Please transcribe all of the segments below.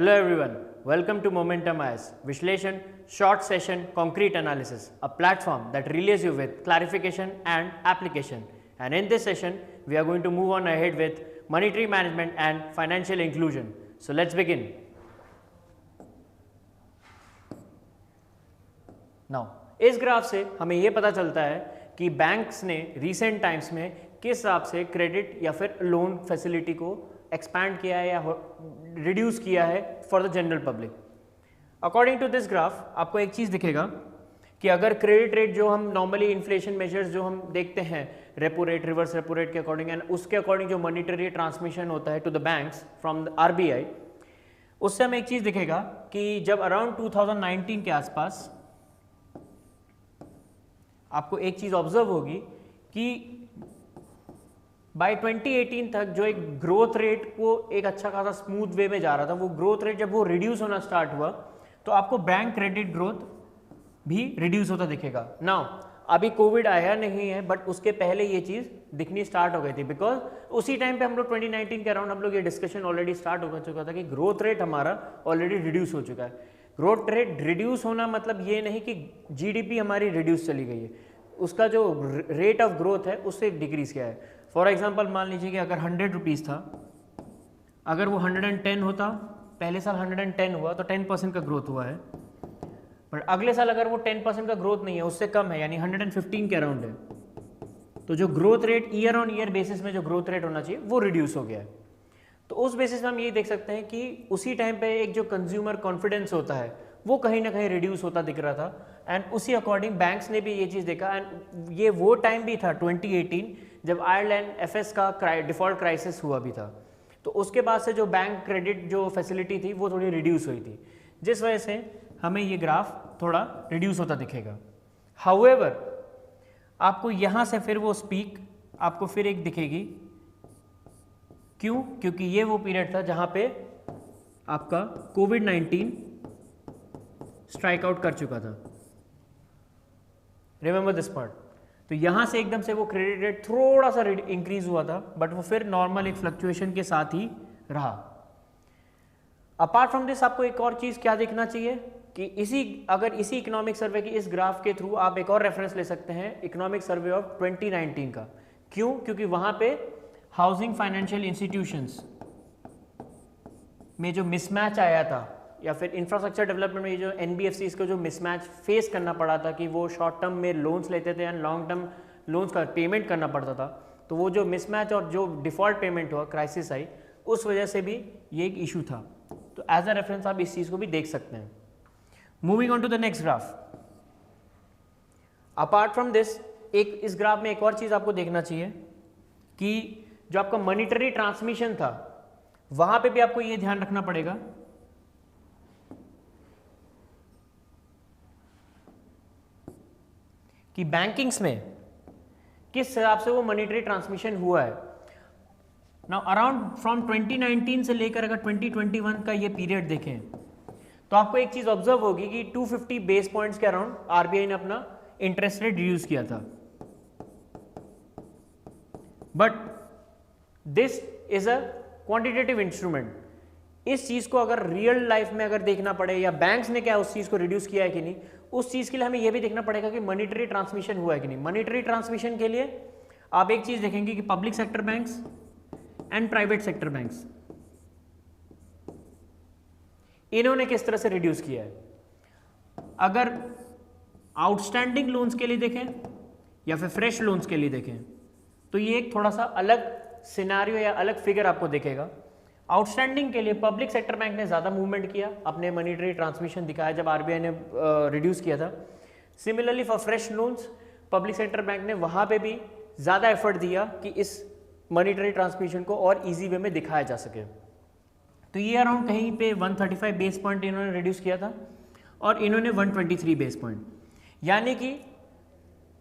Hello everyone, welcome to Momentum IS, Vishleshan, short session concrete analysis, a platform that relays you with clarification and application. And in this session, we are going to move on ahead with monetary management and financial inclusion. So let's begin. Now, इस graph से हमें ये पता चलता है कि banks ने recent times में किस हिसाब से क्रेडिट या फिर लोन फैसिलिटी को एक्सपैंड किया है या रिड्यूस किया है for the general public. According to this graph आपको एक चीज़ दिखेगा कि अगर क्रेडिट रेट जो हम नॉर्मली इन्फ्लेशन मेजर्स जो हम देखते हैं repo rate, reverse repo rate के अकॉर्डिंग एंड उसके अकॉर्डिंग जो मॉनिटरी ट्रांसमिशन होता है to the banks from the RBI, उससे हमें एक चीज़ दिखेगा कि जब अराउंड 2019 के आसपास आपको एक चीज़ ऑब्जर्व होगी कि बाय 2018 तक जो एक ग्रोथ रेट को एक अच्छा खासा स्मूथ वे में जा रहा था, वो ग्रोथ रेट जब वो रिड्यूस होना स्टार्ट हुआ तो आपको बैंक क्रेडिट ग्रोथ भी रिड्यूस होता दिखेगा. नाउ अभी कोविड आया नहीं है बट उसके पहले ये चीज़ दिखनी स्टार्ट हो गई थी, बिकॉज उसी टाइम पे हम लोग 2019 के अराउंड हम लोग ये डिस्कशन ऑलरेडी स्टार्ट हो चुका था कि ग्रोथ रेट हमारा ऑलरेडी रिड्यूस हो चुका है. ग्रोथ रेट रिड्यूस होना मतलब ये नहीं कि GDP हमारी रिड्यूस चली गई है, उसका जो रेट ऑफ ग्रोथ है उससे डिक्रीज किया है. फॉर एग्जांपल मान लीजिए कि अगर 100 रुपीज़ था, अगर वो 110 होता, पहले साल 110 हुआ तो 10% का ग्रोथ हुआ है, पर अगले साल अगर वो 10% का ग्रोथ नहीं है, उससे कम है यानी 115 के अराउंड है, तो जो growth rate year on year basis में जो ग्रोथ रेट होना चाहिए वो रिड्यूस हो गया है. तो उस बेसिस में हम ये देख सकते हैं कि उसी टाइम पे एक जो कंज्यूमर कॉन्फिडेंस होता है वो कहीं ना कहीं रिड्यूस होता दिख रहा था एंड उसी अकॉर्डिंग बैंक्स ने भी ये चीज़ देखा. एंड ये वो टाइम भी था 2018 जब आयरलैंड FS का डिफॉल्ट क्राइसिस हुआ भी था, तो उसके बाद से जो बैंक क्रेडिट जो फैसिलिटी थी वो थोड़ी रिड्यूस हुई थी, जिस वजह से हमें ये ग्राफ थोड़ा रिड्यूस होता दिखेगा. हाउएवर आपको यहाँ से फिर वो स्पीक आपको फिर एक दिखेगी. क्यों? क्योंकि ये वो पीरियड था जहाँ पे आपका कोविड-19 स्ट्राइक आउट कर चुका था. Remember this part. तो यहाँ से एकदम से वो क्रेडिट रेट थोड़ा सा इंक्रीज हुआ था बट वो फिर नॉर्मल एक फ्लक्चुएशन के साथ ही रहा. अपार्ट फ्रॉम दिस आपको एक और चीज़ क्या देखना चाहिए कि इसी इकोनॉमिक सर्वे की इस ग्राफ के थ्रू आप एक और रेफरेंस ले सकते हैं इकोनॉमिक सर्वे ऑफ 2019 का. क्यों? क्योंकि वहाँ पे हाउसिंग फाइनेंशियल इंस्टीट्यूशंस में जो मिसमैच आया था या फिर इंफ्रास्ट्रक्चर डेवलपमेंट में जो NBFCs को जो मिसमैच फेस करना पड़ा था कि वो शॉर्ट टर्म में लोन्स लेते थे एंड लॉन्ग टर्म लोन्स का पेमेंट करना पड़ता था, तो वो जो मिसमैच और जो डिफ़ॉल्ट पेमेंट हुआ, क्राइसिस आई, उस वजह से भी ये एक इशू था. तो एज अ रेफरेंस आप इस चीज़ को भी देख सकते हैं. Moving on to the next graph. Apart from this इस ग्राफ में एक और चीज़ आपको देखना चाहिए कि जो आपका मॉनिटरी ट्रांसमिशन था वहाँ पे भी आपको ये ध्यान रखना पड़ेगा कि बैंकिंग्स में किस हिसाब से वो मॉनिटरी ट्रांसमिशन हुआ है. नाउ अराउंड फ्रॉम 2019 से लेकर अगर 2021 का ये पीरियड देखें तो आपको एक चीज़ ऑब्जर्व होगी कि 250 बेस पॉइंट्स के अराउंड RBI ने अपना इंटरेस्ट रेट रिड्यूस किया था. But this is a quantitative instrument. इस चीज़ को अगर रियल लाइफ में अगर देखना पड़े या बैंक्स ने क्या उस चीज़ को रिड्यूस किया है कि नहीं, उस चीज़ के लिए हमें यह भी देखना पड़ेगा कि मॉनिटरी ट्रांसमिशन हुआ है कि नहीं. मॉनिटरी ट्रांसमिशन के लिए आप एक चीज़ देखेंगे कि public sector banks and private sector banks इन्होंने किस तरह से रिड्यूस किया है. अगर आउटस्टैंडिंग लोन्स के लिए देखें या फिर फ्रेश लोन्स के लिए देखें तो ये एक थोड़ा सा अलग सिनारियो या अलग फिगर आपको दिखेगा. आउटस्टैंडिंग के लिए पब्लिक सेक्टर बैंक ने ज़्यादा मूवमेंट किया, अपने मॉनिटरी ट्रांसमिशन दिखाया जब RBI ने रिड्यूस किया था. Similarly for fresh loans public sector bank ने वहाँ पे भी ज़्यादा एफर्ट दिया कि इस मॉनिटरी ट्रांसमिशन को और इजी वे में दिखाया जा सके. तो ये अराउंड कहीं पे 135 बेस पॉइंट इन्होंने रिड्यूस किया था और इन्होंने 123 बेस पॉइंट, यानी कि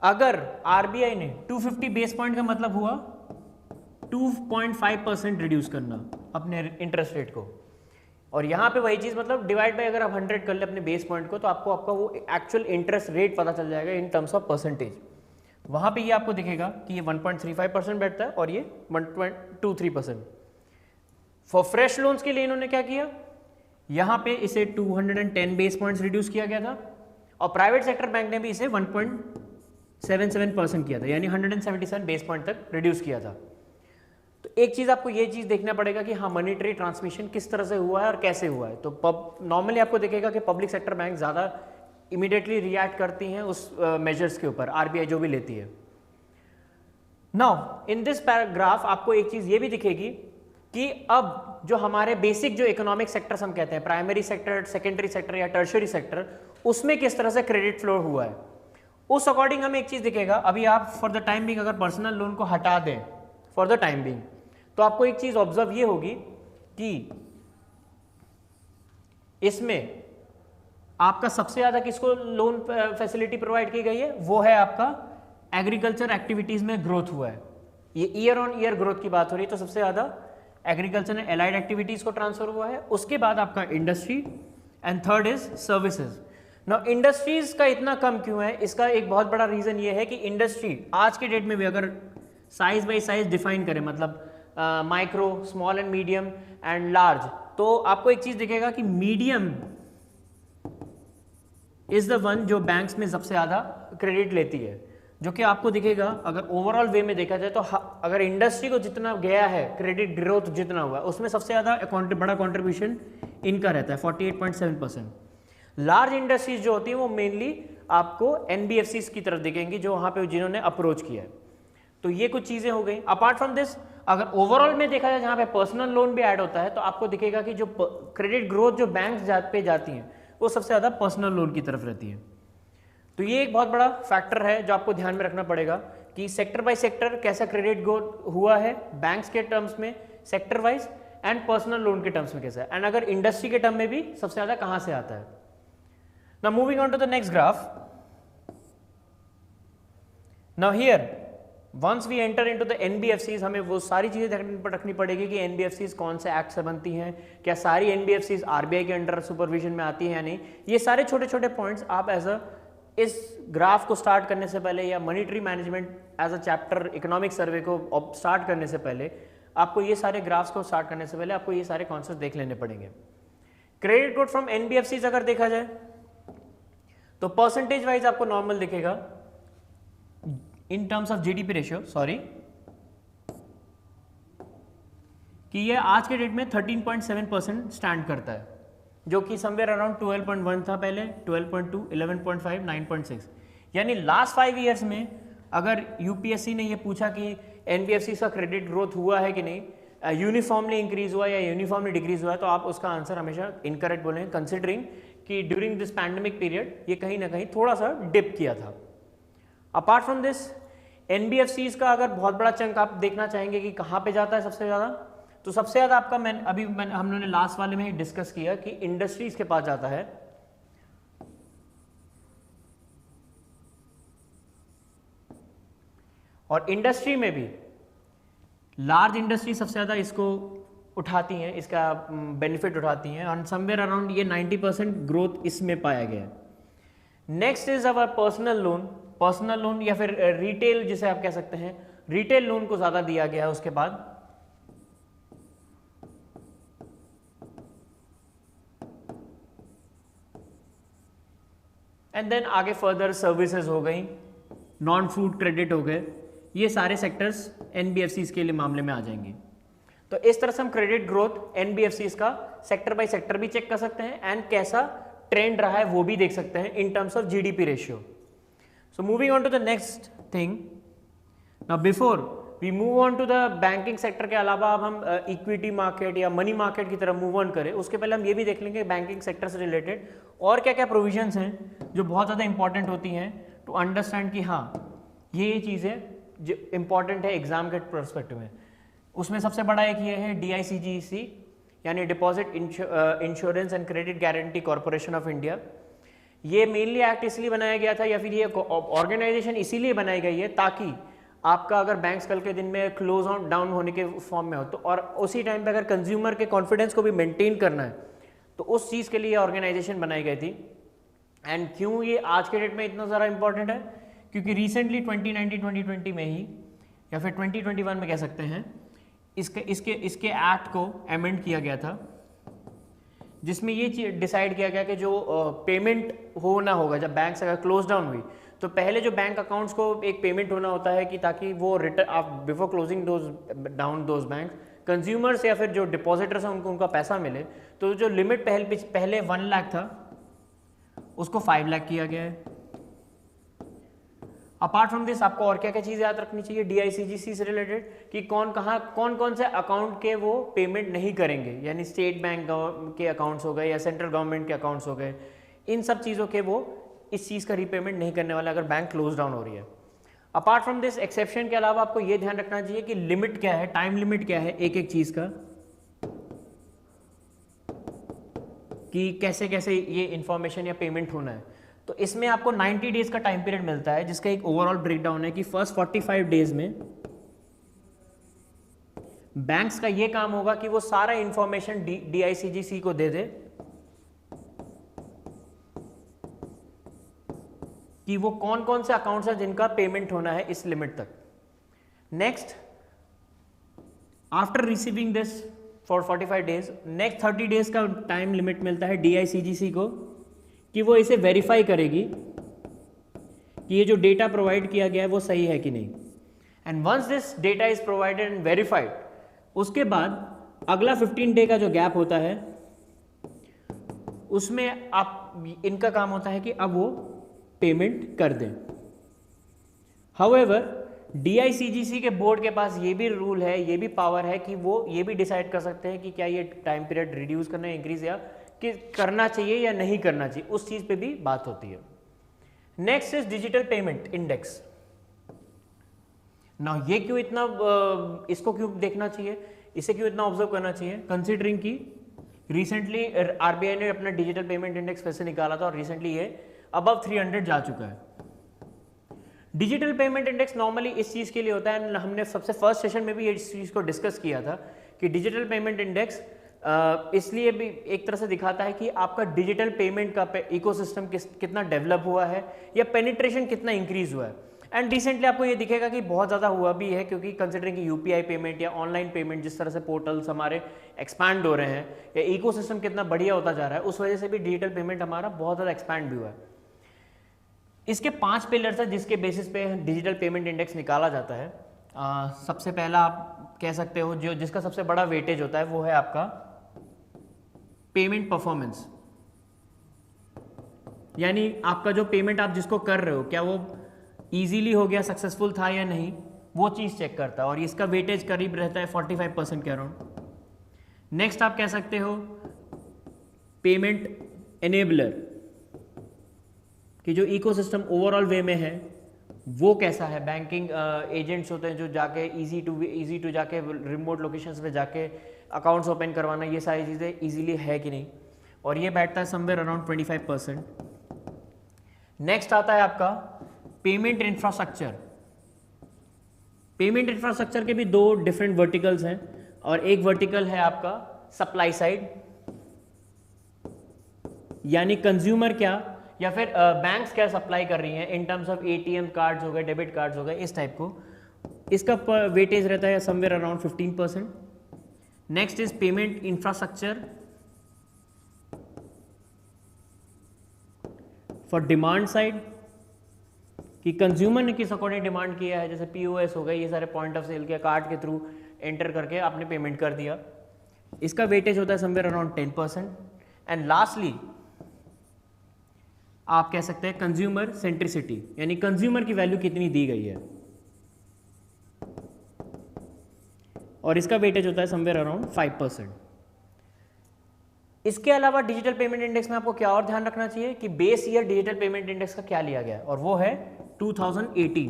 अगर RBI ने 250 बेस पॉइंट का मतलब हुआ 2.5% रिड्यूस करना अपने इंटरेस्ट रेट को, और यहाँ पे वही चीज़ मतलब डिवाइड बाय अगर आप 100 कर ले अपने बेस पॉइंट को तो आपको आपका वो एक्चुअल इंटरेस्ट रेट पता चल जाएगा इन टर्म्स ऑफ परसेंटेज. वहाँ पे ये आपको दिखेगा कि ये 1.35% बैठता है और ये 1.23%. फॉर फ्रेश लोन्स के लिए इन्होंने क्या किया, यहाँ पे इसे 210 बेस पॉइंट्स रिड्यूस किया गया था और प्राइवेट सेक्टर बैंक ने भी इसे 1.77% किया था, यानी 177 बेस पॉइंट तक रिड्यूस किया था। तो एक चीज़ आपको ये चीज़ देखना पड़ेगा कि हाँ मॉनेटरी ट्रांसमिशन किस तरह से हुआ है और कैसे हुआ है। तो नॉर्मली आपको दिखेगा कि पब्लिक सेक्टर बैंक ज़्यादा इमीडिएटली रिएक्ट करती हैं उस मेजर्स के ऊपर, आरबीआई जो भी लेती है। नाउ इन दिस पैराग्राफ आपको एक चीज़ ये भी दिखेगी कि अब जो हमारे बेसिक जो इकोनॉमिक सेक्टर्स हम कहते हैं, प्राइमरी सेक्टर, सेकेंडरी सेक्टर या टर्शियरी सेक्टर, उसमें किस तरह से क्रेडिट फ्लो हुआ है, उस अकॉर्डिंग हमें एक चीज़ दिखेगा। अभी आप फॉर द टाइम बिंग अगर पर्सनल लोन को हटा दें फॉर द टाइम बिंग, तो आपको एक चीज़ ऑब्जर्व ये होगी कि इसमें आपका सबसे ज़्यादा किसको लोन फैसिलिटी प्रोवाइड की गई है, वो है आपका एग्रीकल्चर एक्टिविटीज़ में ग्रोथ हुआ है। ये ईयर ऑन ईयर ग्रोथ की बात हो रही है, तो सबसे ज़्यादा एग्रीकल्चर ने एलाइड एक्टिविटीज़ को ट्रांसफर हुआ है, उसके बाद आपका industry and third is services. Now industries का इतना कम क्यों है, इसका एक बहुत बड़ा रीज़न ये है कि इंडस्ट्री आज के डेट में भी अगर साइज बाई साइज डिफाइन करें, मतलब micro, small and medium and large, तो आपको एक चीज़ दिखेगा कि मीडियम इज द वन जो बैंक्स में सबसे ज़्यादा क्रेडिट लेती है, जो कि आपको दिखेगा अगर ओवरऑल वे में देखा जाए तो अगर इंडस्ट्री को जितना गया है क्रेडिट ग्रोथ जितना हुआ उसमें सबसे ज़्यादा बड़ा कंट्रीब्यूशन इनका रहता है 48.7%। लार्ज इंडस्ट्रीज जो होती हैं वो मेनली आपको एनबीएफसीज की तरफ दिखेंगी, जो वहाँ पे जिन्होंने अप्रोच किया है। तो ये कुछ चीज़ें हो गई। अपार्ट फ्रॉम दिस अगर ओवरऑल में देखा जाए जहाँ पे पर्सनल लोन भी ऐड होता है, तो आपको दिखेगा कि जो क्रेडिट ग्रोथ जो बैंक पे जाती हैं वो सबसे ज़्यादा पर्सनल लोन की तरफ रहती है। तो ये एक बहुत बड़ा फैक्टर है जो आपको ध्यान में रखना पड़ेगा कि सेक्टर बाय सेक्टर कैसा क्रेडिट ग्रोथ हुआ है बैंक्स के टर्म्स में, sector wise and personal loan के टर्म्स में कैसा है, एंड अगर इंडस्ट्री के टर्म में भी सबसे ज़्यादा कहाँ से आता है। Now moving on to the next graph. Now here once we enter into the NBFCs, हमें वो सारी चीज़ें रखनी पड़ेगी कि एनबीएफसीज कौन से एक्ट से बनती हैं, क्या सारी एनबीएफसीज आरबीआई के अंडर सुपरविजन में आती हैं या नहीं। ये सारे छोटे छोटे पॉइंट्स आप एज अ इस ग्राफ को स्टार्ट करने से पहले या monetary management as a chapter economic survey को स्टार्ट करने से पहले आपको ये सारे ग्राफ्स को स्टार्ट करने से पहले आपको ये सारे कॉन्सेप्ट देख लेने पड़ेंगे। क्रेडिट ग्रोथ फ्रॉम एनबीएफसीज अगर देखा जाए तो परसेंटेज वाइज आपको नॉर्मल दिखेगा इन terms of GDP ratio, sorry, कि ये आज के डेट में 13.7% स्टैंड करता है, जो कि समवेयर अराउंड 12.1 था पहले, 12.2, 11.5, 9.6। यानी लास्ट 5 ईयर्स में अगर यूपीएससी ने ये पूछा कि एनबीएफसी का क्रेडिट ग्रोथ हुआ है कि नहीं, यूनिफॉर्मली इंक्रीज हुआ या यूनिफॉर्मली डिक्रीज हुआ है, तो आप उसका आंसर हमेशा इनकरेक्ट बोलेंगे, कंसिडरिंग कि ड्यूरिंग दिस पैंडेमिक पीरियड ये कहीं ना कहीं थोड़ा सा डिप किया था। अपार्ट फ्रॉम दिस एनबीएफसीज का अगर बहुत बड़ा चंक आप देखना चाहेंगे कि कहाँ पे जाता है सबसे ज़्यादा, तो सबसे ज़्यादा आपका हम लोगों ने लास्ट वाले में डिस्कस किया कि इंडस्ट्रीज के पास जाता है, और इंडस्ट्री में भी लार्ज इंडस्ट्री सबसे ज़्यादा इसको उठाती हैं, इसका बेनिफिट उठाती हैं, और समवेयर अराउंड ये 90% ग्रोथ इसमें पाया गया है। Next is our personal loan. Personal loan या फिर रिटेल जिसे आप कह सकते हैं, रिटेल लोन को ज़्यादा दिया गया है उसके बाद। एंड देन आगे फर्दर सर्विसेज हो गई, नॉन फूड क्रेडिट हो गए, ये सारे सेक्टर्स एनबीएफसीज के लिए मामले में आ जाएंगे। तो इस तरह से हम क्रेडिट ग्रोथ एनबीएफसीज का सेक्टर बाय सेक्टर भी चेक कर सकते हैं एंड कैसा ट्रेंड रहा है वो भी देख सकते हैं in terms of GDP ratio. So moving on to the next thing, now before we move on to the banking sector के अलावा अब हम इक्विटी मार्केट या मनी मार्केट की तरफ मूव ऑन करें, उसके पहले हम ये भी देख लेंगे बैंकिंग सेक्टर से रिलेटेड और क्या क्या प्रोविजंस हैं जो बहुत ज़्यादा इंपॉर्टेंट होती हैं टू अंडरस्टैंड कि हाँ ये चीज़ें जो इंपॉर्टेंट है एग्जाम के पर्सपेक्टिव में। उसमें सबसे बड़ा एक ये है DICGC यानी deposit insurance and credit guarantee corporation of India. ये मेनली एक्ट इसलिए बनाया गया था या फिर ये ऑर्गेनाइजेशन इसीलिए बनाई गई है ताकि आपका अगर बैंक्स कल के दिन में क्लोज डाउन होने के फॉर्म में हो तो, और उसी टाइम पे अगर कंज्यूमर के कॉन्फिडेंस को भी मेंटेन करना है, तो उस चीज़ के लिए ऑर्गेनाइजेशन बनाई गई थी। एंड क्यों ये आज के डेट में इतना ज़्यादा इंपॉर्टेंट है, क्योंकि रिसेंटली 2019-2020 में ही या फिर 2021 में कह सकते हैं, इसके एक्ट को अमेंड किया गया था, जिसमें ये डिसाइड किया गया कि जो पेमेंट होना होगा जब बैंक अगर क्लोज डाउन हुई, तो पहले जो बैंक अकाउंट्स को एक पेमेंट होना होता है कि ताकि वो return before closing those bank consumers या फिर जो डिपॉजिटर्स हैं उनको उनका पैसा मिले। तो जो लिमिट पहले 1 लाख था उसको 5 लाख किया गया है। अपार्ट फ्रॉम दिस आपको और क्या क्या चीज़ याद रखनी चाहिए DICGC से रिलेटेड, कि कौन कौन से अकाउंट के वो पेमेंट नहीं करेंगे, यानी स्टेट बैंक के अकाउंट्स हो गए या सेंट्रल गवर्नमेंट के अकाउंट्स हो गए, इन सब चीज़ों के वो इस चीज़ का रीपेमेंट नहीं करने वाला अगर बैंक क्लोज डाउन हो रही है। अपार्ट फ्रॉम दिस एक्सेप्शन के अलावा आपको ये ध्यान रखना चाहिए कि लिमिट क्या है, टाइम लिमिट क्या है एक एक चीज़ का, कि कैसे कैसे ये इंफॉर्मेशन या पेमेंट होना है। तो इसमें आपको 90 डेज का टाइम पीरियड मिलता है, जिसका एक ओवरऑल ब्रेकडाउन है कि फर्स्ट 45 डेज में बैंक्स का ये काम होगा कि वो सारा इंफॉर्मेशन DICGC को दे दे कि वो कौन कौन से अकाउंट्स हैं जिनका पेमेंट होना है इस लिमिट तक। Next, after receiving this for 45 days, next 30 days का टाइम लिमिट मिलता है DICGC को कि वो इसे वेरीफाई करेगी कि ये जो डेटा प्रोवाइड किया गया है वो सही है कि नहीं। And once this data is provided and verified, उसके बाद अगला 15 डे का जो गैप होता है उसमें आप इनका काम होता है कि अब वो पेमेंट कर दें। हाउएवर DICGC के बोर्ड के पास ये भी रूल है, ये भी पावर है कि वो ये भी डिसाइड कर सकते हैं कि क्या ये टाइम पीरियड रिड्यूस करना है, इंक्रीज या कि करना चाहिए या नहीं करना चाहिए, उस चीज पे भी बात होती है। Next is digital payment index. ना ये क्यों इतना इसको क्यों देखना चाहिए, इसे क्यों इतना ऑब्जर्व करना चाहिए, कंसिडरिंग कि रिसेंटली RBI ने अपना डिजिटल पेमेंट इंडेक्स फिर से निकाला था और रिसेंटली ये अबव 300 जा चुका है। डिजिटल पेमेंट इंडेक्स नॉर्मली इस चीज के लिए होता है, हमने सबसे फर्स्ट सेशन में भी इस चीज को डिस्कस किया था कि डिजिटल पेमेंट इंडेक्स इसलिए भी एक तरह से दिखाता है कि आपका डिजिटल पेमेंट का इकोसिस्टम कितना डेवलप हुआ है या पेनिट्रेशन कितना इंक्रीज हुआ है। एंड रिसेंटली आपको ये दिखेगा कि बहुत ज़्यादा हुआ भी है, क्योंकि कंसिडरिंग कि UPI पेमेंट या ऑनलाइन पेमेंट जिस तरह से पोर्टल्स हमारे एक्सपैंड हो रहे हैं या इकोसिस्टम कितना बढ़िया होता जा रहा है, उस वजह से भी डिजिटल पेमेंट हमारा बहुत ज़्यादा एक्सपैंड भी हुआ है। इसके 5 पिलर्स हैं जिसके बेसिस पे डिजिटल पेमेंट इंडेक्स निकाला जाता है। सबसे पहला आप कह सकते हो जो जिसका सबसे बड़ा वेटेज होता है वो है आपका पेमेंट परफॉर्मेंस, यानी आपका जो पेमेंट आप जिसको कर रहे हो क्या वो इजीली हो गया, सक्सेसफुल था या नहीं, वो चीज़ चेक करता है और इसका वेटेज करीब रहता है 45% के अराउंड। नेक्स्ट आप कह सकते हो पेमेंट एनेबलर, कि जो इकोसिस्टम ओवरऑल वे में है वो कैसा है, बैंकिंग एजेंट्स होते हैं जो जाके इजी टू जाके रिमोट लोकेशंस पे जाके अकाउंट्स ओपन करवाना, ये सारी चीज़ें इजीली है कि नहीं, और ये बैठता है समवेयर अराउंड 25%। नेक्स्ट आता है आपका पेमेंट इंफ्रास्ट्रक्चर। पेमेंट इंफ्रास्ट्रक्चर के भी 2 डिफरेंट वर्टिकल्स हैं और एक वर्टिकल है आपका सप्लाई साइड, यानी कंज्यूमर क्या या फिर बैंक्स क्या सप्लाई कर रही हैं in terms of ATM cards हो गए, डेबिट कार्ड्स हो गए, इस टाइप को, इसका वेटेज रहता है somewhere around 15%। Next is payment infrastructure for demand side, कि कंज्यूमर ने किस अकॉर्डिंग डिमांड किया है, जैसे POS हो गए, ये सारे पॉइंट ऑफ सेल के कार्ड के थ्रू एंटर करके आपने पेमेंट कर दिया, इसका वेटेज होता है समवेयर अराउंड 10%। एंड लास्टली आप कह सकते हैं कंज्यूमर सेंट्रिसिटी, यानी कंज्यूमर की वैल्यू कितनी दी गई है, और इसका वेटेज होता है समवेयर अराउंड 5%। इसके अलावा डिजिटल पेमेंट इंडेक्स में आपको क्या और ध्यान रखना चाहिए कि base year digital payment index का क्या लिया गया है, और वो है 2018,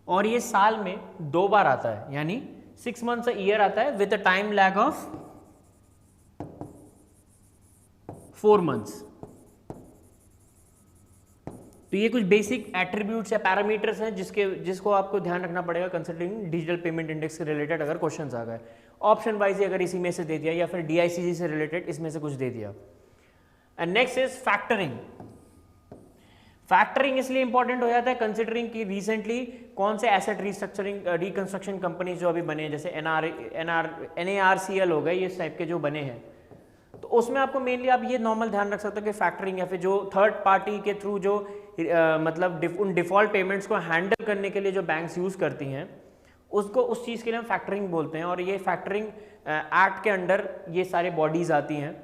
और ये साल में 2 बार आता है, यानी 6 months a year आता है with a time lag of 4 months। तो ये कुछ बेसिक एट्रीब्यूट्स या पैरामीटर्स हैं जिसको आपको ध्यान रखना पड़ेगा कंसिडरिंग डिजिटल पेमेंट इंडेक्स से रिलेटेड अगर क्वेश्चंस आ गए। ऑप्शन वाइज अगर इसी में से दे दिया या फिर DICG से रिलेटेड इसमें से कुछ दे दिया। And next is factoring. Factoring इसलिए इंपॉर्टेंट हो जाता है कंसिडरिंग कि रिसेंटली कौन से एसेट रिस्ट्रक्चरिंग रिकंस्ट्रक्शन कंपनीज जो अभी बने हैं, जैसे NARCL हो गए, ये टाइप के जो बने हैं, तो उसमें आपको मेनली आप ये नॉर्मल ध्यान रख सकते हो कि फैक्टरिंग या फिर जो थर्ड पार्टी के थ्रू जो मतलब उन डिफ़ॉल्ट पेमेंट्स को हैंडल करने के लिए जो बैंक्स यूज़ करती हैं उसको, उस चीज़ के लिए हम फैक्टरिंग बोलते हैं। और ये फैक्टरिंग एक्ट के अंडर ये सारे बॉडीज़ आती हैं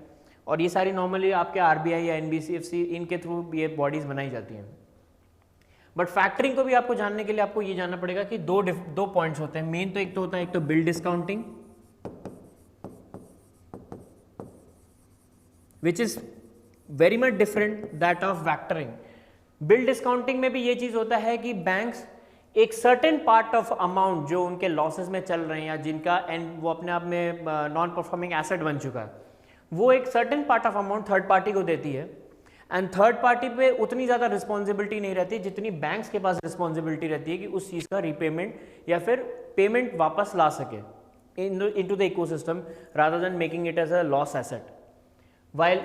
और ये सारी नॉर्मली आपके आरबीआई या एनबीसीएफसी इनके थ्रू ये बॉडीज़ बनाई जाती हैं। बट फैक्टरिंग को भी आपको जानने के लिए आपको ये जानना पड़ेगा कि दो पॉइंट्स होते हैं मेन। तो एक तो होता है, एक तो bill discounting which is very much different that of factoring. Bill discounting में भी ये चीज होता है कि बैंक्स एक सर्टेन पार्ट ऑफ अमाउंट जो उनके लॉसेस में चल रहे हैं या जिनका एंड वो अपने आप में नॉन परफॉर्मिंग एसेट बन चुका है, वो एक certain part of amount third party को देती है। एंड थर्ड पार्टी पे उतनी ज़्यादा रिस्पॉन्सिबिलिटी नहीं रहती जितनी बैंक्स के पास रिस्पॉन्सिबिलिटी रहती है कि उस चीज़ का रीपेमेंट या फिर पेमेंट वापस ला सके into the ecosystem rather than making it as a loss asset. While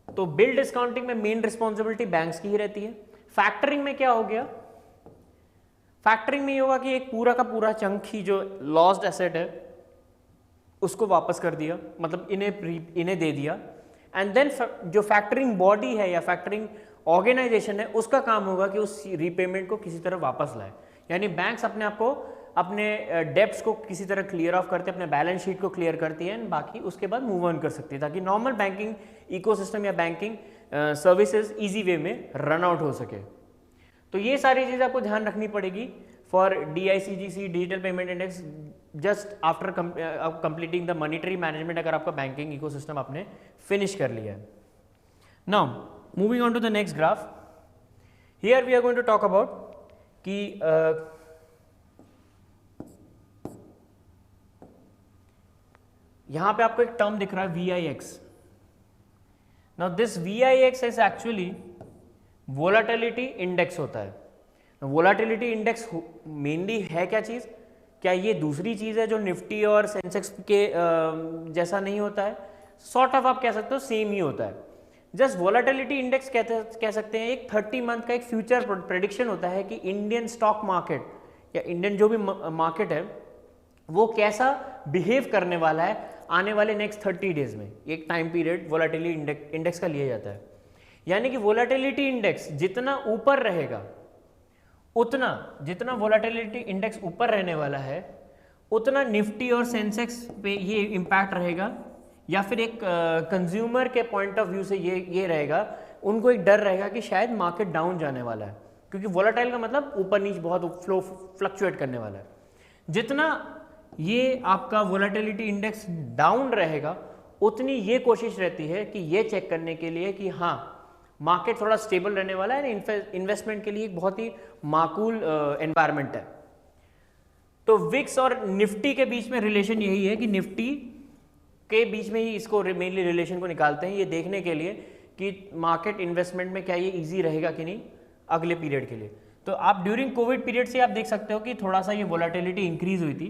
तो बिल डिस्काउंटिंग में मेन रिस्पॉन्सिबिलिटी बैंक्स की ही रहती है। फैक्टरिंग में क्या हो गया, फैक्टरिंग में ये होगा कि एक पूरा का पूरा चंक ही जो लॉस्ड एसेट है उसको वापस कर दिया, मतलब इन्हें दे दिया। एंड देन जो फैक्टरिंग बॉडी है या फैक्टरिंग ऑर्गेनाइजेशन है उसका काम होगा कि उस रीपेमेंट को किसी तरह वापस लाए। यानी बैंक्स अपने आप को, अपने डेब्ट्स को किसी तरह क्लियर ऑफ करते हैं, अपने बैलेंस शीट को क्लियर करती है, बाकी उसके बाद मूव ऑन कर सकती है ताकि नॉर्मल बैंकिंग इकोसिस्टम या बैंकिंग सर्विसेज इजी वे में रन आउट हो सके। तो ये सारी चीज़ आपको ध्यान रखनी पड़ेगी for DICGC digital payment index just after completing the monetary management, अगर आपका बैंकिंग इकोसिस्टम आपने फिनिश कर लिया है। Now moving on to the next graph, here we are going to talk about कि यहां पे आपको एक टर्म दिख रहा है VIX। Now this VIX is actually volatility index होता है। वोलाटिलिटी इंडेक्स मेनली है क्या चीज़, क्या ये दूसरी चीज़ है जो निफ्टी और सेंसेक्स के जैसा नहीं होता है? सॉर्ट ऑफ आप कह सकते हो सेम ही होता है। जस्ट वोलाटिलिटी इंडेक्स कह सकते हैं एक 30 मंथ का एक फ्यूचर प्रेडिक्शन होता है कि इंडियन स्टॉक मार्केट या इंडियन जो भी मार्केट है वो कैसा बिहेव करने वाला है आने वाले नेक्स्ट 30 डेज में। एक टाइम पीरियड वोलाटिलिटी इंडेक्स का लिया जाता है। यानी कि वोलाटिलिटी इंडेक्स जितना ऊपर रहेगा उतना, जितना वोलाटिलिटी इंडेक्स ऊपर रहने वाला है उतना निफ्टी और सेंसेक्स पे ये इम्पैक्ट रहेगा, या फिर एक कंज्यूमर के पॉइंट ऑफ व्यू से ये रहेगा, उनको एक डर रहेगा कि शायद मार्केट डाउन जाने वाला है, क्योंकि वोलाटाइल का मतलब ऊपर नीचे बहुत फ्लक्चुएट करने वाला है। जितना ये आपका वोलाटिलिटी इंडेक्स डाउन रहेगा उतनी ये कोशिश रहती है कि ये चेक करने के लिए कि हाँ मार्केट थोड़ा स्टेबल रहने वाला है, इन्वेस्टमेंट के लिए एक बहुत ही माकूल एनवायरनमेंट है। तो विक्स और निफ्टी के बीच में रिलेशन यही है कि निफ्टी के बीच में ही इसको मेनली रिलेशन को निकालते हैं, ये देखने के लिए कि मार्केट इन्वेस्टमेंट में क्या ये इजी रहेगा कि नहीं अगले पीरियड के लिए। तो आप ड्यूरिंग कोविड पीरियड से आप देख सकते हो कि थोड़ा सा ये वोलाटिलिटी इंक्रीज हुई थी,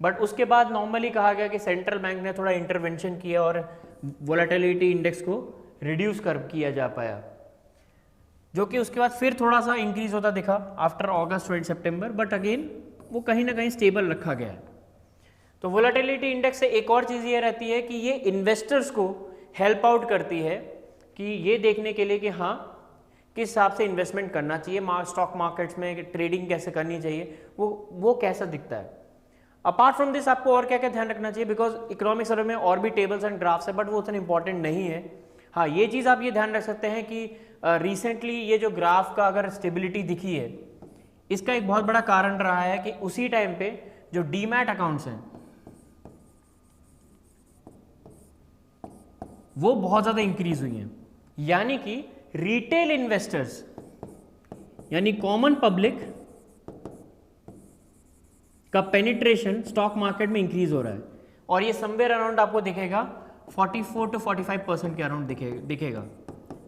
बट उसके बाद नॉर्मली कहा गया कि सेंट्रल बैंक ने थोड़ा इंटरवेंशन किया और वोलाटिलिटी इंडेक्स को रिड्यूस किया जा पाया, जो कि उसके बाद फिर थोड़ा सा इंक्रीज होता दिखा after August 20 September, but again वो कहीं ना कहीं स्टेबल रखा गया है। तो वोलाटिलिटी इंडेक्स से एक और चीज़ ये रहती है कि ये इन्वेस्टर्स को हेल्प आउट करती है कि ये देखने के लिए कि हाँ किस हिसाब से इन्वेस्टमेंट करना चाहिए, स्टॉक मार्केट्स में ट्रेडिंग कैसे करनी चाहिए, वो कैसा दिखता है। अपार्ट फ्रॉम दिस आपको और क्या क्या ध्यान रखना चाहिए, बिकॉज इकोनॉमिक सर्वे में और भी टेबल्स एंड ग्राफ्स है बट वो उतना इंपॉर्टेंट नहीं है। हाँ ये चीज़ आप ये ध्यान रख सकते हैं कि रिसेंटली ये जो ग्राफ का अगर स्टेबिलिटी दिखी है, इसका एक बहुत बड़ा कारण रहा है कि उसी टाइम पे जो डीमैट अकाउंट्स हैं वो बहुत ज़्यादा इंक्रीज हुई हैं। यानी कि रिटेल इन्वेस्टर्स यानी कॉमन पब्लिक का पेनिट्रेशन स्टॉक मार्केट में इंक्रीज हो रहा है, और ये समवेयर अराउंड आपको दिखेगा 44 to 45% के अराउंड दिखेगा,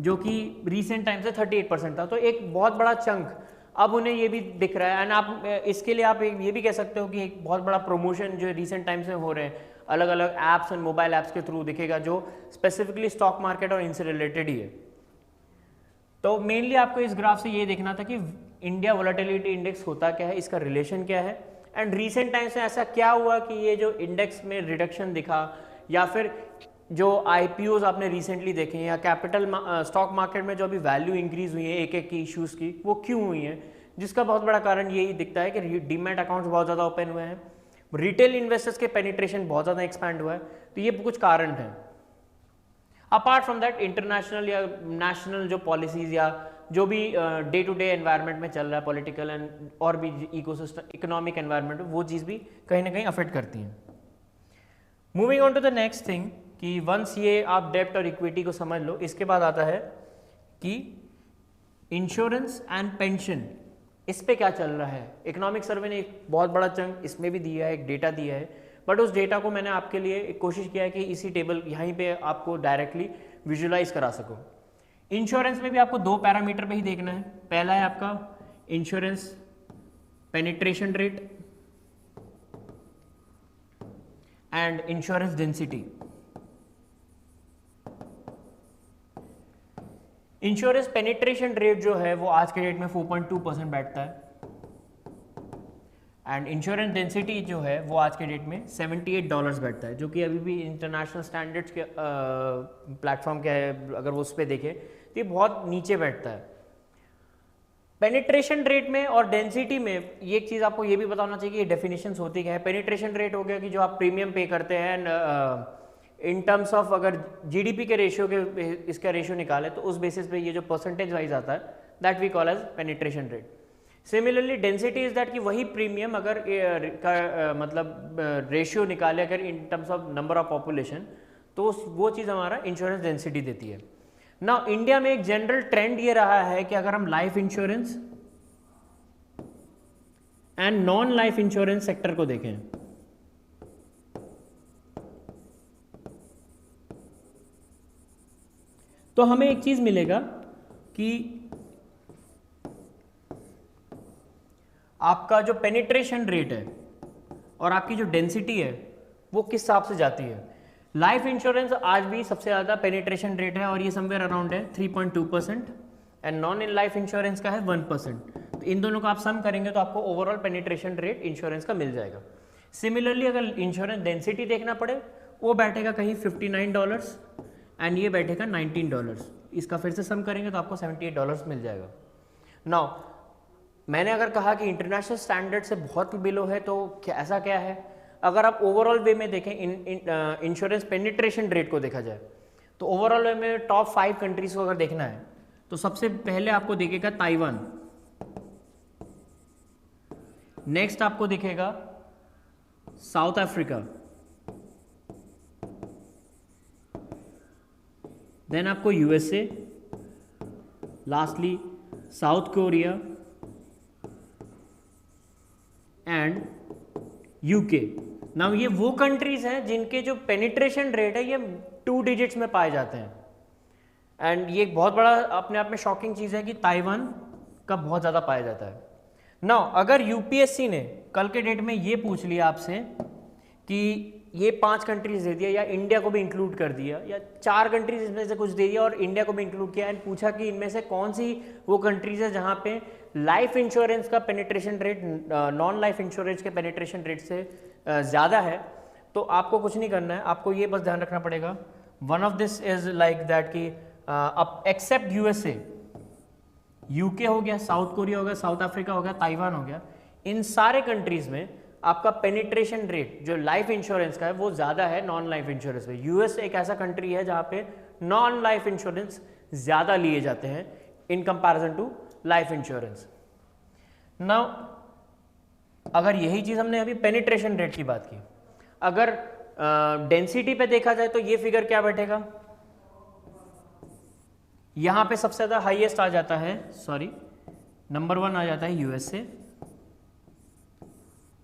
जो कि रीसेंट टाइम से 38% था। तो एक बहुत बड़ा चंक अब उन्हें ये भी दिख रहा है। एंड आप इसके लिए आप ये भी कह सकते हो कि एक बहुत बड़ा प्रमोशन जो रिसेंट टाइम्स में हो रहे हैं अलग अलग ऐप्स एंड मोबाइल ऐप्स के थ्रू दिखेगा, जो स्पेसिफिकली स्टॉक मार्केट और इनसे रिलेटेड ही है। तो मेनली आपको इस ग्राफ से ये देखना था कि इंडिया वोलेटिलिटी इंडेक्स होता क्या है, इसका रिलेशन क्या है, एंड रीसेंट टाइम्स में ऐसा क्या हुआ कि ये जो इंडेक्स में रिडक्शन दिखा या फिर जो आईपीओज आपने रिसेंटली देखे हैं या कैपिटल स्टॉक मार्केट में जो अभी वैल्यू इंक्रीज हुई है एक एक की इश्यूज की, वो क्यों हुई है, जिसका बहुत बड़ा कारण यही दिखता है कि डीमैट अकाउंट्स बहुत ज़्यादा ओपन हुए हैं, रिटेल इन्वेस्टर्स के पेनिट्रेशन बहुत ज़्यादा एक्सपैंड हुआ है, तो ये कुछ कारण हैं। अपार्ट फ्रॉम दैट इंटरनेशनल या नेशनल जो पॉलिसीज या जो भी डे टू डे एनवायरनमेंट में चल रहा है पॉलिटिकल एंड और भी इकोसिस्टम इकोनॉमिक एनवायरनमेंट, वो चीज़ भी कहीं ना कहीं अफेक्ट करती हैं। Moving on to the next thing कि वंस ये आप डेब्ट और इक्विटी को समझ लो, इसके बाद आता है कि इंश्योरेंस एंड पेंशन, इस पे क्या चल रहा है। इकोनॉमिक सर्वे ने एक बहुत बड़ा चंक इसमें भी दिया है, एक डेटा दिया है, बट उस डेटा को मैंने आपके लिए एक कोशिश किया है कि इसी टेबल यहीं पे आपको डायरेक्टली विजुलाइज करा सकूं। इंश्योरेंस में भी आपको दो पैरामीटर पे ही देखना है। पहला है आपका insurance penetration rate and insurance density. Insurance penetration rate जो है वो आज के डेट में 4.2% बैठता है एंड इंश्योरेंस डेंसिटी जो है वो आज के डेट में $78 बैठता है, जो कि अभी भी इंटरनेशनल स्टैंडर्ड्स के प्लेटफॉर्म के है, अगर वो उस पर देखें तो ये बहुत नीचे बैठता है। पेनिट्रेशन रेट में और डेंसिटी में ये एक चीज़ आपको ये भी बताना चाहिए कि ये डेफिनेशंस होती क्या है। पेनिट्रेशन रेट हो गया कि जो आप प्रीमियम पे करते हैं इन टर्म्स ऑफ अगर जीडीपी के रेशियो के इसका रेशियो निकाले तो उस बेसिस पे ये जो परसेंटेज वाइज आता है that we call as penetration rate. Similarly density is that कि वही प्रीमियम अगर मतलब रेशियो निकाले अगर in terms of number of population, तो वो चीज़ हमारा इंश्योरेंस डेंसिटी देती है। ना इंडिया में एक जनरल ट्रेंड ये रहा है कि अगर हम life insurance and non life insurance sector को देखें तो हमें एक चीज मिलेगा कि आपका जो पेनिट्रेशन रेट है और आपकी जो डेंसिटी है वो किस हिसाब से जाती है। लाइफ इंश्योरेंस आज भी सबसे ज़्यादा पेनिट्रेशन रेट है और ये समवेयर अराउंड है 3.2% and non in life insurance का है 1%। तो इन दोनों को आप सम करेंगे तो आपको ओवरऑल पेनिट्रेशन रेट इंश्योरेंस का मिल जाएगा। सिमिलरली अगर इंश्योरेंस डेंसिटी देखना पड़े वो बैठेगा कहीं $59 एंड ये बैठेगा $19। इसका फिर से सम करेंगे तो आपको $78 मिल जाएगा। नाउ मैंने अगर कहा कि इंटरनेशनल स्टैंडर्ड से बहुत बिलो है तो ऐसा क्या है। अगर आप ओवरऑल वे में देखें इंश्योरेंस पेनिट्रेशन रेट को देखा जाए तो ओवरऑल वे में टॉप 5 कंट्रीज को अगर देखना है तो सबसे पहले आपको दिखेगा ताइवान, नेक्स्ट आपको दिखेगा साउथ अफ्रीका, देन आपको USA, lastly south Korea and UK. Now ये वो कंट्रीज हैं जिनके जो पेनिट्रेशन रेट है ये 2 डिजिट्स में पाए जाते हैं एंड ये एक बहुत बड़ा अपने आप में शॉकिंग चीज़ है कि ताइवान का बहुत ज़्यादा पाया जाता है। नाउ अगर यूपीएससी ने कल के डेट में ये पूछ लिया आपसे कि ये 5 कंट्रीज दे दिया या इंडिया को भी इंक्लूड कर दिया या 4 कंट्रीज इसमें से कुछ दे दिया और इंडिया को भी इंक्लूड किया एंड पूछा कि इनमें से कौन सी वो कंट्रीज है जहाँ पे लाइफ इंश्योरेंस का penetration rate non life insurance के पेनिट्रेशन रेट से ज़्यादा है, तो आपको कुछ नहीं करना है, आपको ये बस ध्यान रखना पड़ेगा one of this is like that कि अब एक्सेप्ट यूएसए, यूके हो गया, साउथ कोरिया हो गया, साउथ अफ्रीका हो गया, ताइवान हो गया, इन सारे कंट्रीज में आपका पेनिट्रेशन रेट जो लाइफ इंश्योरेंस का है वो ज़्यादा है नॉन लाइफ इंश्योरेंस में। यूएस एक ऐसा कंट्री है जहाँ पे नॉन लाइफ इंश्योरेंस ज़्यादा लिए जाते हैं in comparison to life insurance. Now अगर यही चीज़ हमने अभी पेनिट्रेशन रेट की बात की, अगर डेंसिटी पे देखा जाए तो ये फिगर क्या बैठेगा, यहाँ पे सबसे ज़्यादा हाईएस्ट आ जाता है, सॉरी नंबर 1 आ जाता है यूएसए,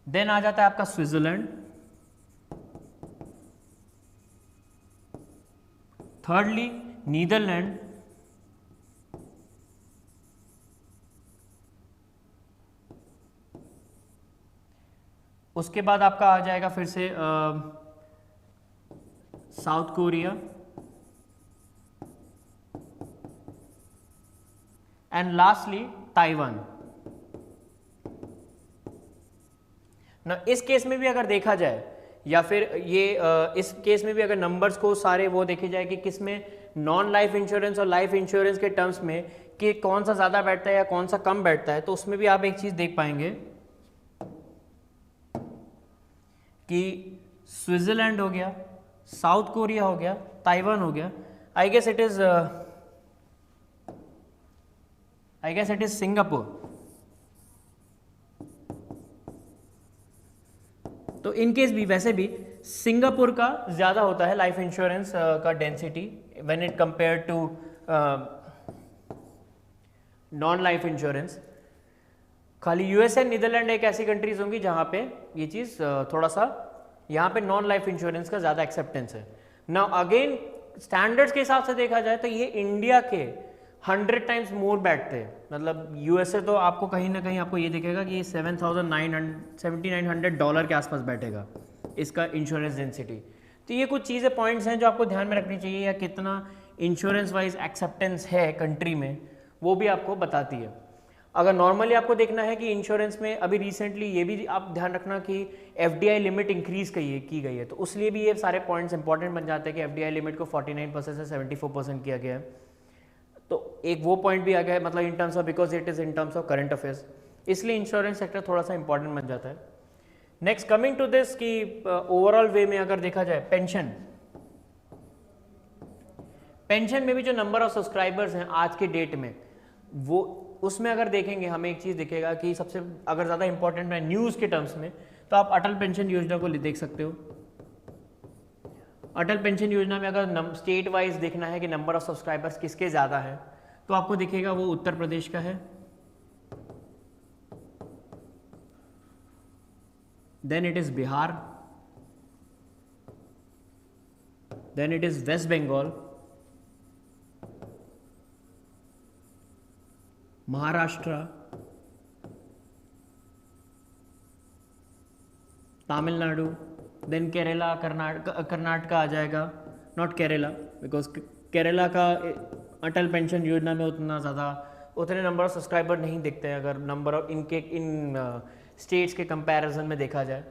देन आ जाता है आपका स्विट्जरलैंड, थर्डली नीदरलैंड, उसके बाद आपका आ जाएगा फिर से south Korea and lastly Taiwan. ना इस केस में भी अगर देखा जाए या फिर ये इस केस में भी अगर नंबर्स को सारे वो देखे जाए कि किस में नॉन लाइफ इंश्योरेंस और लाइफ इंश्योरेंस के टर्म्स में कि कौन सा ज़्यादा बैठता है या कौन सा कम बैठता है, तो उसमें भी आप एक चीज़ देख पाएंगे कि स्विट्जरलैंड हो गया, साउथ कोरिया हो गया, ताइवान हो गया, I guess it is Singapore. तो इन केस भी वैसे भी सिंगापुर का ज़्यादा होता है लाइफ इंश्योरेंस का density when it compare to non life insurance. खाली यूएस एंड नीदरलैंड एक ऐसी कंट्रीज होंगी जहाँ पे ये चीज़ थोड़ा सा यहाँ पे नॉन लाइफ इंश्योरेंस का ज़्यादा एक्सेप्टेंस है। नाउ अगेन स्टैंडर्ड्स के हिसाब से देखा जाए तो ये इंडिया के 100 टाइम्स मोर बैठते हैं। मतलब यूएसए तो आपको कहीं ना कहीं आपको ये दिखेगा कि $7,900 के आसपास बैठेगा इसका इंश्योरेंस डेंसिटी। तो ये कुछ चीज़ें पॉइंट्स हैं जो आपको ध्यान में रखनी चाहिए, या कितना इंश्योरेंस वाइज एक्सेप्टेंस है कंट्री में, वो भी आपको बताती है। अगर नॉर्मली आपको देखना है कि इंश्योरेंस में अभी रिसेंटली ये भी आप ध्यान रखना कि एफडीआई लिमिट इंक्रीज की गई है, तो उसलिए भी ये सारे पॉइंट्स इंपॉर्टेंट बन जाते हैं कि एफडीआई लिमिट को 49% से 74% किया गया है। तो एक वो पॉइंट भी आ गया है, मतलब इन terms of, because it is in terms of current affairs, इसलिए इंश्योरेंस सेक्टर थोड़ा सा इंपॉर्टेंट बन जाता है। नेक्स्ट कमिंग टू दिस कि ओवरऑल वे में अगर देखा जाए पेंशन में भी जो नंबर ऑफ सब्सक्राइबर्स हैं आज के डेट में, वो उसमें अगर देखेंगे हमें एक चीज़ दिखेगा कि सबसे अगर ज़्यादा इंपॉर्टेंट है न्यूज़ के टर्म्स में, तो आप अटल पेंशन योजना को देख सकते हो। अटल पेंशन योजना में अगर स्टेट वाइज देखना है कि नंबर ऑफ सब्सक्राइबर्स किसके ज़्यादा है, तो आपको दिखेगा वो उत्तर प्रदेश का है, then it is Bihar, then it is West Bengal, Maharashtra, Tamil Nadu, then Kerala, Karnataka आ जाएगा, नॉट केरला बिकॉज केरला का अटल पेंशन योजना में उतने नंबर ऑफ सब्सक्राइबर नहीं दिखते हैं अगर नंबर ऑफ इन स्टेट्स के कंपैरिजन में देखा जाए।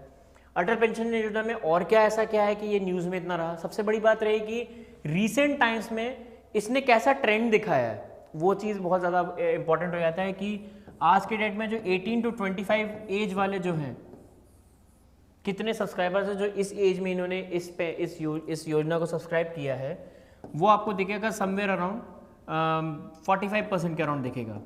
अटल पेंशन योजना में और क्या ऐसा क्या है कि ये न्यूज़ में इतना रहा, सबसे बड़ी बात रही कि रीसेंट टाइम्स में इसने कैसा ट्रेंड दिखाया है, वो चीज़ बहुत ज़्यादा इंपॉर्टेंट हो जाता है कि आज के डेट में जो 18 to 25 एज वाले जो हैं, कितने सब्सक्राइबर्स हैं जो इस एज में इन्होंने इस योजना को सब्सक्राइब किया है, वो आपको दिखेगा समवेयर अराउंड 45% के अराउंड दिखेगा।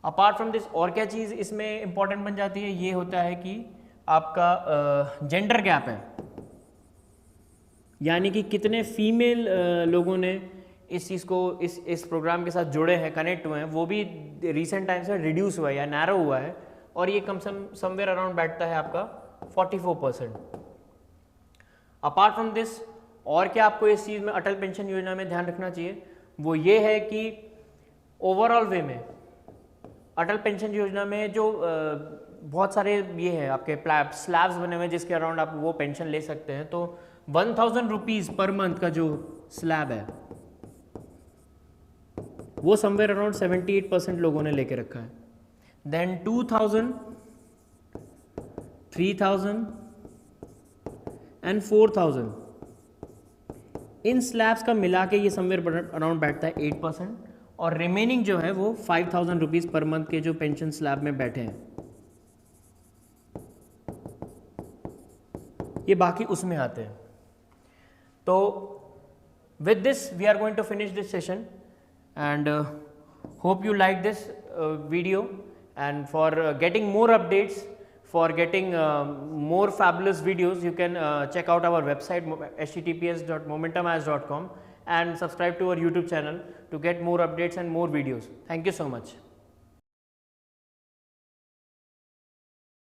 अपार्ट फ्रॉम दिस और क्या चीज़ इसमें इंपॉर्टेंट बन जाती है, ये होता है कि आपका जेंडर गैप है, यानी कि कितने फीमेल लोगों ने इस चीज़ को इस प्रोग्राम के साथ जुड़े हैं, कनेक्ट हुए हैं, वो भी रिसेंट टाइम्स में रिड्यूस हुआ है या नैरो हुआ है, और ये कम समवेयर अराउंड बैठता है आपका 44%। अपार्ट फ्रॉम दिस और क्या आपको इस चीज़ में अटल पेंशन योजना में ध्यान रखना चाहिए, वो ये है कि ओवरऑल वे में अटल पेंशन योजना में जो बहुत सारे ये है आपके स्लैब्स बने हुए हैं जिसके अराउंड आप वो पेंशन ले सकते हैं। तो 1000 रुपीज़ पर मंथ का जो स्लैब है वो समवेयर अराउंड 78% लोगों ने लेके रखा है। देन 2000, 3000 एंड 4000 इन स्लैब्स का मिला के ये समवेयर अराउंड बैठता है 8%, और रिमेनिंग जो है वो 5000 रुपीज़ पर मंथ के जो पेंशन स्लैब में बैठे हैं, ये बाकी उसमें आते हैं। तो with this we are going to finish this session and hope you like this video, and for getting more updates, for getting more fabulous videos, you can check out our website https.momentumaz.com and subscribe to our YouTube channel to get more updates and more videos. Thank you so much.